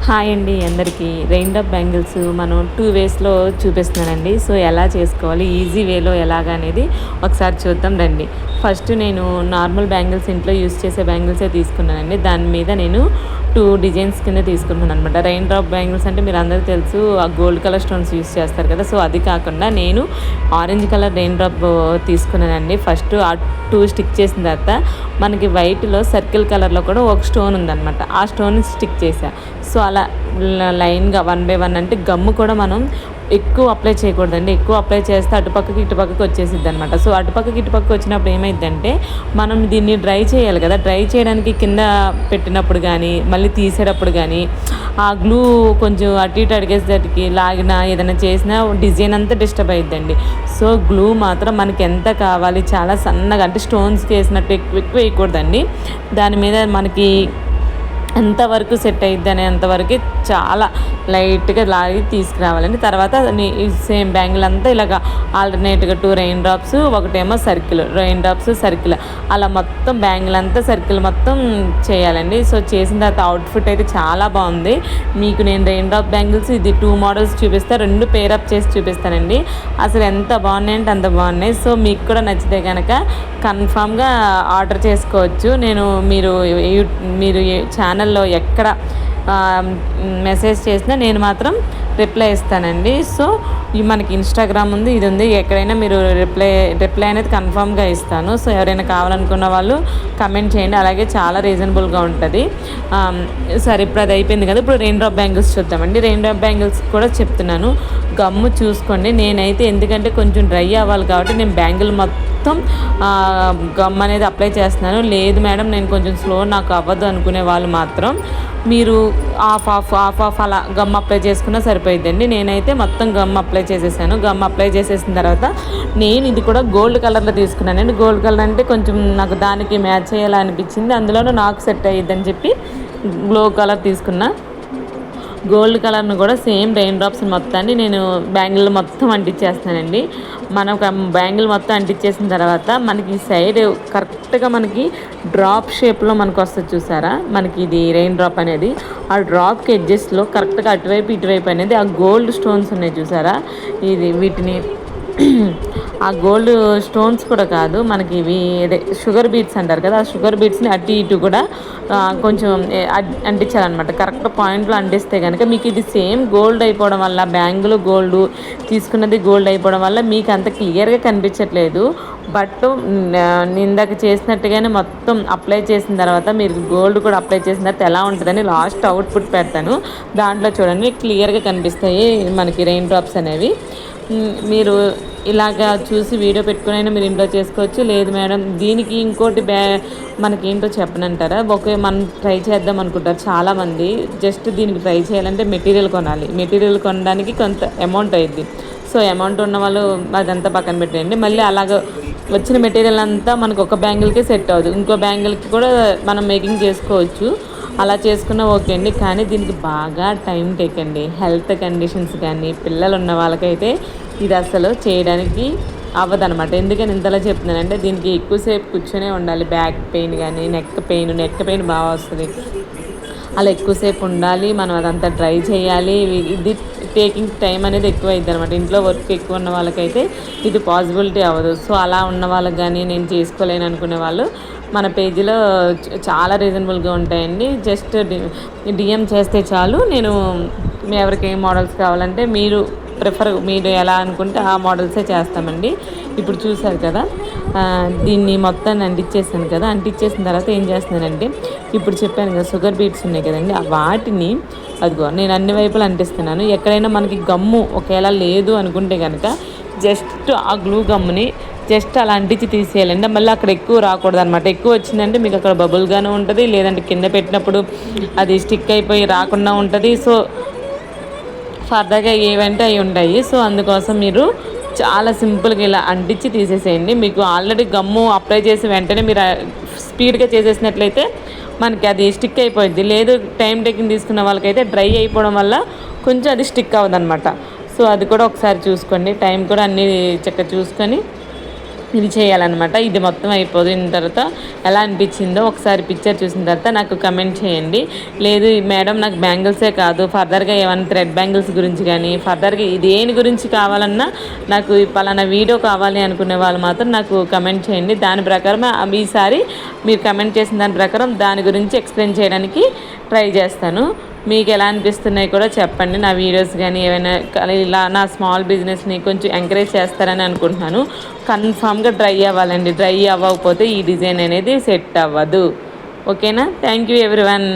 Hi అండి అందరికీ. Rain drop bangles మనం 2 వేస్‌లో చూపిస్తున్నానండి. సో, ఎలా చేసుకోవాలి, ఈజీ వేలో ఎలాగా అనేది ఒకసారి చూద్దాం రండి. ఫస్ట్ నేను నార్మల్ బ్యాంగిల్స్ ఇంట్లో యూజ్ చేసే బ్యాంగిల్సే తీసుకున్నానండి. దాని మీద నేను 2 డిజైన్స్ కింద తీసుకుంటున్నాను అనమాట. రెయిన్ డ్రాప్ బ్యాంగిల్స్ అంటే మీరు అందరికీ తెలుసు, ఆ గోల్డ్ కలర్ స్టోన్స్ యూజ్ చేస్తారు కదా. సో, అది కాకుండా నేను ఆరెంజ్ కలర్ రెయిన్ డ్రాప్ తీసుకున్నానండి. ఫస్ట్ ఆ 2 స్టిక్ చేసిన తర్వాత మనకి వైట్లో సర్కిల్ కలర్లో కూడా ఒక స్టోన్ ఉందన్నమాట. ఆ స్టోన్ స్టిక్ చేశా. సో, అలా లైన్గా 1 బై 1 అంటే గమ్ము కూడా మనం ఎక్కువ అప్లై చేయకూడదండి. ఎక్కువ అప్లై చేస్తే అటుపక్కకి ఇటుపక్కకి వచ్చేసిద్ది అనమాట. సో, అటుపక్కకి ఇటుపక్కకి వచ్చినప్పుడు ఏమైందంటే మనం దీన్ని డ్రై చేయాలి కదా. డ్రై చేయడానికి కింద పెట్టినప్పుడు కానీ మళ్ళీ తీసేటప్పుడు కానీ ఆ గ్లూ కొంచెం అటు ఇటు అడిగేసేటికి లాగినా ఏదైనా చేసినా డిజైన్ అంతా డిస్టర్బ్ అయిద్దండి. సో, గ్లూ మాత్రం మనకి ఎంత కావాలి చాలా సన్నగా, అంటే స్టోన్స్కి వేసినట్టు ఎక్కువ వేయకూడదండి. దాని మీద మనకి ఎంతవరకు సెట్ అయ్యిద్ది అనేంతవరకు చాలా లైట్గా లాగి తీసుకురావాలండి. తర్వాత సేమ్ బ్యాంగిల్ అంతా ఇలాగ ఆల్టర్నేట్గా 2 రెయిన్ డ్రాప్స్, ఒకటేమో సర్కిల్, రెయిన్ డ్రాప్స్ సర్కిల్, అలా మొత్తం బ్యాంగిల్ అంతా సర్కిల్ మొత్తం చేయాలండి. సో, చేసిన తర్వాత అవుట్ఫిట్ అయితే చాలా బాగుంది. మీకు నేను రెయిన్ డ్రాప్ బ్యాంగిల్స్ ఇది 2 మోడల్స్ చూపిస్తాను, 2 పేరప్ చేసి చూపిస్తానండి. అసలు ఎంత బాగున్నాయి అంటే అంత బాగున్నాయి. సో, మీకు కూడా నచ్చితే కనుక కన్ఫామ్గా ఆర్డర్ చేసుకోవచ్చు. మీరు ఛానల్లో ఎక్కడ మెసేజ్ చేసినా నేను మాత్రం రిప్లై ఇస్తానండి. సో, మనకి ఇన్స్టాగ్రామ్ ఉంది, ఇది ఉంది, ఎక్కడైనా మీరు రిప్లై అనేది కన్ఫామ్గా ఇస్తాను. సో, ఎవరైనా కావాలనుకున్న వాళ్ళు కమెంట్ చేయండి. అలాగే చాలా రీజనబుల్గా ఉంటుంది. సరే, ఇప్పుడు అది అయిపోయింది కదా. ఇప్పుడు రెయిన్ డ్రాప్ బ్యాంగిల్స్ చూద్దామండి. రెయిన్ డ్రాప్ బ్యాంగిల్స్ కూడా చెప్తున్నాను, గమ్ము చూసుకోండి. నేనైతే ఎందుకంటే కొంచెం డ్రై అవ్వాలి కాబట్టి నేను బ్యాంగిల్ మొత్తం గమ్ అనేది అప్లై చేస్తున్నాను. లేదు మేడం నేను కొంచెం స్లో, నాకు అవ్వదు అనుకునే వాళ్ళు మాత్రం మీరు హాఫ్ అలా గమ్ అప్లై చేసుకున్నా సరిపోయిద్దండి. నేనైతే మొత్తం గమ్ అప్లై చేసేసాను. గమ్ అప్లై చేసేసిన తర్వాత నేను ఇది కూడా గోల్డ్ కలర్లో తీసుకున్నానండి. గోల్డ్ కలర్ అంటే కొంచెం నాకు దానికి మ్యాచ్ అయ్యేలా అనిపించింది. అందులోనూ నాకు సెట్ అయ్యిద్దని చెప్పి గ్లో కలర్ తీసుకున్నా. గోల్డ్ కలర్ను కూడా సేమ్ రెయిన్ డ్రాప్స్ మొత్తాన్ని నేను బ్యాంగిల్ మొత్తం అంటించేస్తున్నానండి. మనం బ్యాంగిల్ మొత్తం అంటించేసిన తర్వాత మనకి సైడ్ కరెక్ట్గా మనకి డ్రాప్ షేప్లో మనకు వస్తుంది చూసారా, మనకి ఇది రెయిన్ డ్రాప్ అనేది. ఆ డ్రాప్కి ఎడ్జెస్ట్లో కరెక్ట్గా అటువైపు ఇటువైపు అనేది ఆ గోల్డ్ స్టోన్స్ ఉన్నాయి చూసారా, వీటిని ఆ గోల్డ్ స్టోన్స్ కూడా కాదు, మనకి ఇవి అదే షుగర్ బీట్స్ అంటారు కదా, ఆ షుగర్ బీట్స్ని అటు ఇటు కూడా కొంచెం అంటించాలన్నమాట. కరెక్ట్ పాయింట్లో అంటిస్తే కనుక మీకు ఇది సేమ్ గోల్డ్ అయిపోవడం వల్ల, బ్యాంగిల్ గోల్డ్ తీసుకున్నది గోల్డ్ అయిపోవడం వల్ల మీకు అంత క్లియర్గా కనిపించట్లేదు. బట్ ఇందాక చేసినట్టుగానే మొత్తం అప్లై చేసిన తర్వాత మీరు గోల్డ్ కూడా అప్లై చేసిన తర్వాత ఎలా ఉంటుందని లాస్ట్ అవుట్పుట్ పెడతాను. దాంట్లో చూడండి క్లియర్గా కనిపిస్తాయి మనకి రెయిన్ డ్రాప్స్ అనేవి. మీరు ఇలాగా చూసి వీడియో పెట్టుకునైనా మీరు ఇంట్లో చేసుకోవచ్చు. లేదు మేడం దీనికి ఇంకోటి మనకి ఏంటో చెప్పనంటారా, మనం ట్రై చేద్దాం అనుకుంటారు చాలామంది. జస్ట్ దీనికి ట్రై చేయాలంటే మెటీరియల్ కొనాలి. మెటీరియల్ కొనడానికి కొంత అమౌంట్ అయ్యిద్ది. సో, అమౌంట్ ఉన్న వాళ్ళు అదంతా పక్కన పెట్టేయండి. మళ్ళీ అలాగ వచ్చిన మెటీరియల్ అంతా మనకు ఒక బ్యాంగిల్కే సెట్ అవ్వదు, ఇంకో బ్యాంగిల్కి కూడా మనం మేకింగ్ చేసుకోవచ్చు. అలా చేసుకున్నా ఓకే అండి. కానీ దీనికి బాగా టైం టేక్ అండి. హెల్త్ కండిషన్స్ కానీ పిల్లలు ఉన్న వాళ్ళకైతే ఇది అసలు చేయడానికి అవ్వదనమాట. ఎందుకని ఇంతలా చెప్తున్నానంటే దీనికి ఎక్కువసేపు కూర్చొనే ఉండాలి. బ్యాక్ పెయిన్ కానీ నెక్ పెయిన్ బాగా వస్తుంది. అలా ఎక్కువసేపు ఉండాలి, మనం అదంతా ట్రై చేయాలి. ఇది టేకింగ్ టైం అనేది ఎక్కువ అవుతుంది అనమాట. ఇంట్లో వర్క్ ఎక్కువ ఉన్న వాళ్ళకైతే ఇది పాసిబిలిటీ అవ్వదు. సో, అలా ఉన్న వాళ్ళకి కానీ నేను చేసుకోలేను అనుకునే వాళ్ళు మన పేజీలో చాలా రీజనబుల్గా ఉంటాయండి. జస్ట్ డిఎం చేస్తే చాలు. నేను ఎవరికి ఏ మోడల్స్ కావాలంటే మీరు ఎలా అనుకుంటే ఆ మోడల్సే చేస్తామండి. ఇప్పుడు చూసారు కదా, దీన్ని మొత్తాన్ని అంటించేసాను కదా. అంటించేసిన తర్వాత ఏం చేస్తున్నానంటే ఇప్పుడు చెప్పాను కదా షుగర్ బీట్స్ ఉన్నాయి కదండి, వాటిని అదిగో నేను అన్ని వైపులు అంటిస్తున్నాను. ఎక్కడైనా మనకి గమ్ము ఒకవేళ లేదు అనుకుంటే కనుక జస్ట్ ఆ గ్లూ గమ్ముని జస్ట్ అలా అంటించి తీసేయాలండి. మళ్ళీ అక్కడ ఎక్కువ రాకూడదు అనమాట. ఎక్కువ వచ్చిందంటే మీకు అక్కడ బబుల్గానే ఉంటుంది, లేదంటే కింద పెట్టినప్పుడు అది స్టిక్ అయిపోయి రాకుండా ఉంటుంది. సో, ఫర్దర్గా ఏవంటే అవి ఉంటాయి. సో, అందుకోసం మీరు చాలా సింపుల్గా ఇలా అంటించి తీసేసేయండి. మీకు ఆల్రెడీ గమ్ము అప్లై చేసి వెంటనే మీరు స్పీడ్గా చేసేసినట్లయితే మనకి అది స్టిక్ అయిపోయింది. లేదు టైం టేకింగ్ తీసుకున్న వాళ్ళకైతే డ్రై అయిపోవడం వల్ల కొంచెం అది స్టిక్ అవ్వదు అనమాట. సో, అది కూడా ఒకసారి చూసుకోండి. టైం కూడా అన్నీ చక్కగా చూసుకొని ఇది చేయాలన్నమాట. ఇది మొత్తం అయిపోయిన తర్వాత ఎలా అనిపించిందో ఒకసారి పిక్చర్ చూసిన తర్వాత నాకు కమెంట్ చేయండి. లేదు మేడం నాకు బ్యాంగిల్సే కాదు, ఫర్దర్గా ఏమైనా థ్రెడ్ బ్యాంగిల్స్ గురించి కానీ ఫర్దర్గా దేని గురించి కావాలన్నా నాకు పలానా వీడియో కావాలి అనుకునే వాళ్ళు మాత్రం నాకు కమెంట్ చేయండి. దాని ప్రకారం ఈసారి మీరు కమెంట్ చేసిన దాని ప్రకారం దాని గురించి ఎక్స్ప్లెయిన్ చేయడానికి ట్రై చేస్తాను. మీకు ఎలా అనిపిస్తున్నాయి కూడా చెప్పండి. నా వీడియోస్ కానీ ఏమైనా ఇలా నా స్మాల్ బిజినెస్ని కొంచెం ఎంకరేజ్ చేస్తారని అనుకుంటున్నాను. కన్ఫామ్గా డ్రై అవ్వాలండి. డ్రై అవ్వకపోతే ఈ డిజైన్ అనేది సెట్ అవ్వదు. ఓకేనా? Thank you everyone.